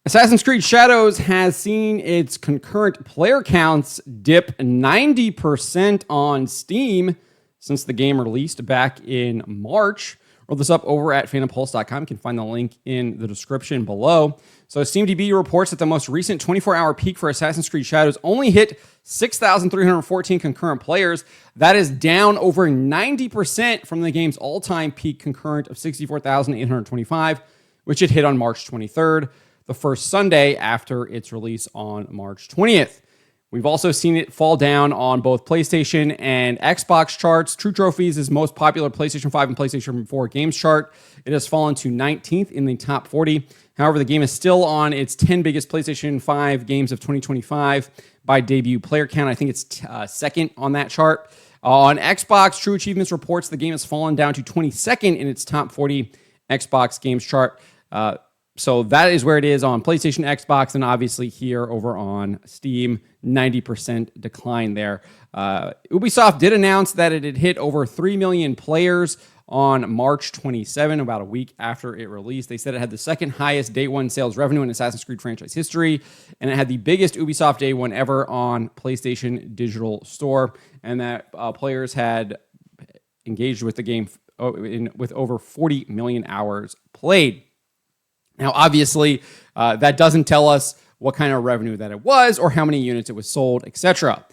Assassin's Creed Shadows has seen its concurrent player counts dip 90% on Steam since the game released back in March. Roll this up over at phantompulse.com. You can find the link in the description below. So SteamDB reports that the most recent 24-hour peak for Assassin's Creed Shadows only hit 6,314 concurrent players. That is down over 90% from the game's all-time peak concurrent of 64,825, which it hit on March 23rd. The first Sunday after its release on March 20th. We've also seen it fall down on both PlayStation and Xbox charts. True Trophies' most popular PlayStation 5 and PlayStation 4 games chart. It has fallen to 19th in the top 40. However, the game is still on its 10 biggest PlayStation 5 games of 2025 by debut player count. I think it's second on that chart. On Xbox, True Achievements reports the game has fallen down to 22nd in its top 40 Xbox games chart. So that is where it is on PlayStation, Xbox, and obviously here over on Steam, 90% decline there. Ubisoft did announce that it had hit over 3 million players on March 27, about a week after it released. They said it had the second highest day one sales revenue in Assassin's Creed franchise history, and it had the biggest Ubisoft day one ever on PlayStation Digital Store, and that players had engaged with the game with over 40 million hours played. Now, obviously, that doesn't tell us what kind of revenue that it was or how many units it was sold, etc.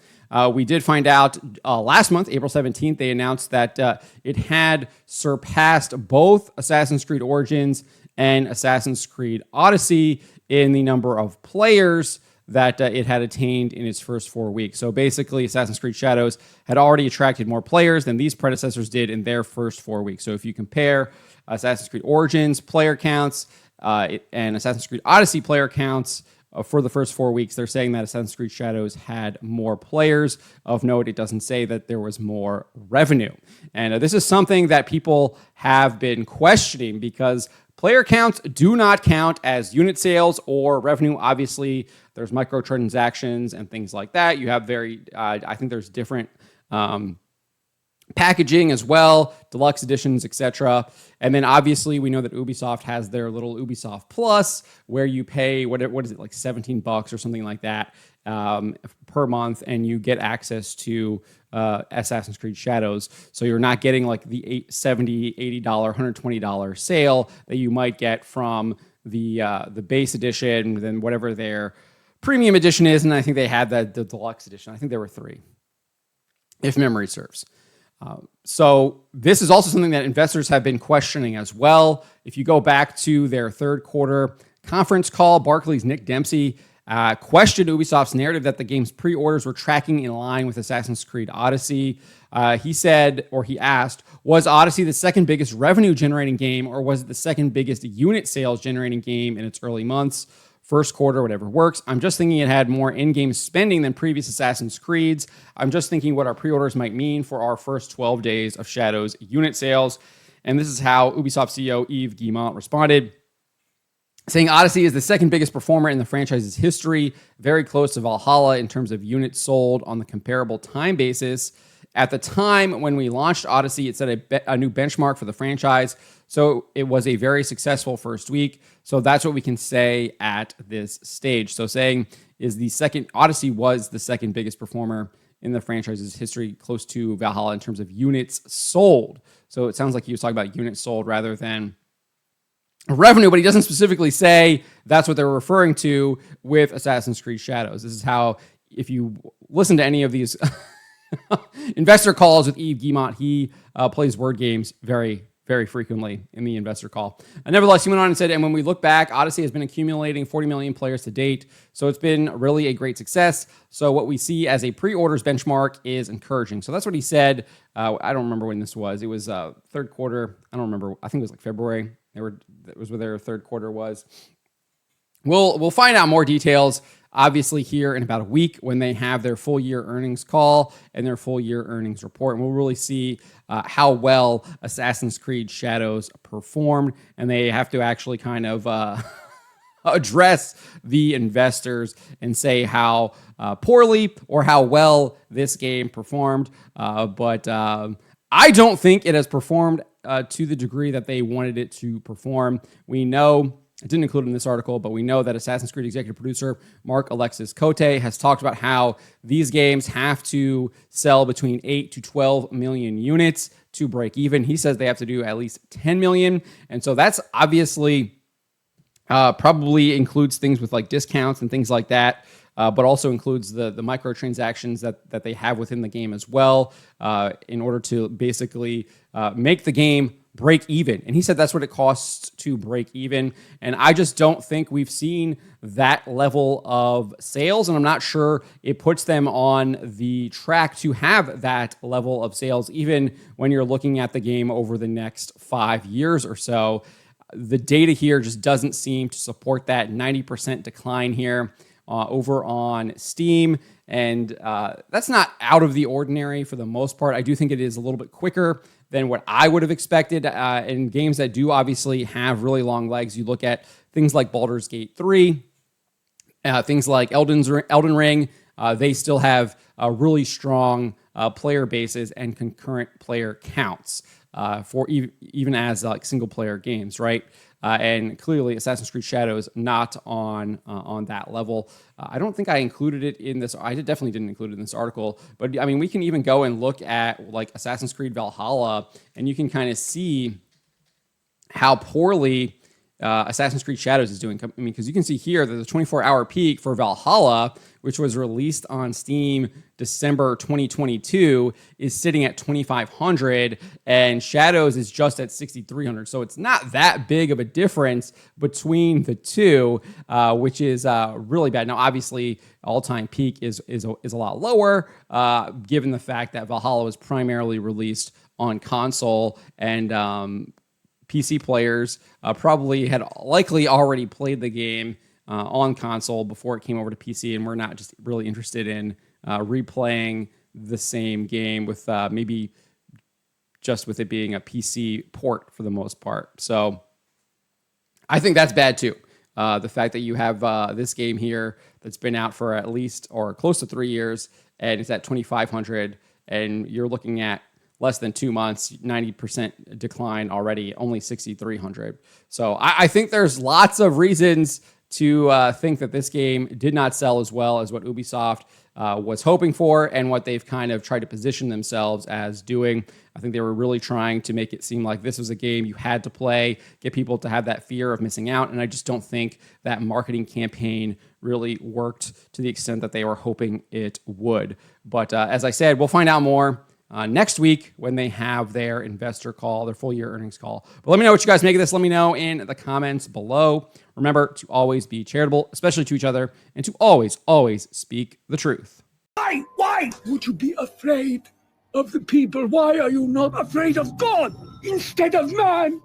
We did find out last month, April 17th, they announced that it had surpassed both Assassin's Creed Origins and Assassin's Creed Odyssey in the number of players that it had attained in its first 4 weeks. So basically, Assassin's Creed Shadows had already attracted more players than these predecessors did in their first 4 weeks. So if you compare Assassin's Creed Origins player counts and Assassin's Creed Odyssey player counts for the first 4 weeks, they're saying that Assassin's Creed Shadows had more players. Of note, it doesn't say that there was more revenue. And this is something that people have been questioning because player counts do not count as unit sales or revenue. Obviously, there's microtransactions and things like that. You have I think there's different packaging as well, deluxe editions, etc. And then obviously we know that Ubisoft has their little Ubisoft Plus where you pay, what is it, like $17 or something like that per month, and you get access to Assassin's Creed Shadows. So you're not getting like the $70, $80, $120 sale that you might get from the base edition, then whatever their premium edition is, and I think they had the deluxe edition. I think there were 3, if memory serves. So this is also something that investors have been questioning as well. If you go back to their third quarter conference call, Barclays' Nick Dempsey questioned Ubisoft's narrative that the game's pre-orders were tracking in line with Assassin's Creed Odyssey. He asked, was Odyssey the second biggest revenue generating game, or was it the second biggest unit sales generating game in its early months? First quarter, whatever works. I'm just thinking it had more in-game spending than previous Assassin's Creeds. I'm just thinking what our pre-orders might mean for our first 12 days of Shadows unit sales. And this is how Ubisoft CEO Yves Guillemot responded, saying Odyssey is the second biggest performer in the franchise's history, very close to Valhalla in terms of units sold on the comparable time basis. At the time when we launched Odyssey, it set a new benchmark for the franchise, so it was a very successful first week. So that's what we can say at this stage. So saying Odyssey was the second biggest performer in the franchise's history, close to Valhalla in terms of units sold. So it sounds like he was talking about units sold rather than revenue, but he doesn't specifically say that's what they're referring to with Assassin's Creed Shadows. This is how, if you listen to any of these investor calls with Yves Guillemot, he plays word games very, very frequently in the investor call. Nevertheless, he went on and said, and when we look back, Odyssey has been accumulating 40 million players to date, so it's been really a great success. So what we see as a pre-orders benchmark is encouraging. So that's what he said. I don't remember when this was. It was third quarter. I don't remember. I think it was like February. That was where their third quarter was. We'll find out more details, obviously, here in about a week when they have their full year earnings call and their full year earnings report. And we'll really see how well Assassin's Creed Shadows performed. And they have to actually kind of address the investors and say how poorly or how well this game performed. But I don't think it has performed to the degree that they wanted it to perform. We know I didn't include it in this article, but we know that Assassin's Creed executive producer Mark Alexis Cote has talked about how these games have to sell between 8 to 12 million units to break even. He says they have to do at least 10 million. And so that's obviously probably includes things with like discounts and things like that. But also includes the microtransactions that they have within the game as well, in order to basically make the game break even. And he said that's what it costs to break even. And I just don't think we've seen that level of sales. And I'm not sure it puts them on the track to have that level of sales, even when you're looking at the game over the next 5 years or so. The data here just doesn't seem to support that 90% decline here over on Steam. And that's not out of the ordinary for the most part. I do think it is a little bit quicker than what I would have expected in games that do obviously have really long legs. You look at things like Baldur's Gate 3, things like Elden Ring, they still have really strong player bases and concurrent player counts for even as like single player games, right? And clearly, Assassin's Creed Shadows not on that level. I don't think I included it in this. I definitely didn't include it in this article. But I mean, we can even go and look at like Assassin's Creed Valhalla, and you can kind of see how poorly Assassin's Creed Shadows is doing. I mean, because you can see here that the 24-hour peak for Valhalla, which was released on Steam December 2022, is sitting at 2,500, and Shadows is just at 6,300. So it's not that big of a difference between the two, which is really bad. Now, obviously, all-time peak is a lot lower, given the fact that Valhalla was primarily released on console, and PC players probably had likely already played the game on console before it came over to PC, and we're not just really interested in replaying the same game with maybe just with it being a PC port for the most part. So I think that's bad too. The fact that you have this game here that's been out for at least or close to 3 years, and it's at 2,500, and you're looking at less than 2 months, 90% decline already, only 6,300. So I think there's lots of reasons to think that this game did not sell as well as what Ubisoft was hoping for and what they've kind of tried to position themselves as doing. I think they were really trying to make it seem like this was a game you had to play, get people to have that fear of missing out. And I just don't think that marketing campaign really worked to the extent that they were hoping it would. But as I said, we'll find out more next week when they have their investor call, their full year earnings call. But let me know what you guys make of this. Let me know in the comments below. Remember to always be charitable, especially to each other, and to always, always speak the truth. Why would you be afraid of the people? Why are you not afraid of God instead of man?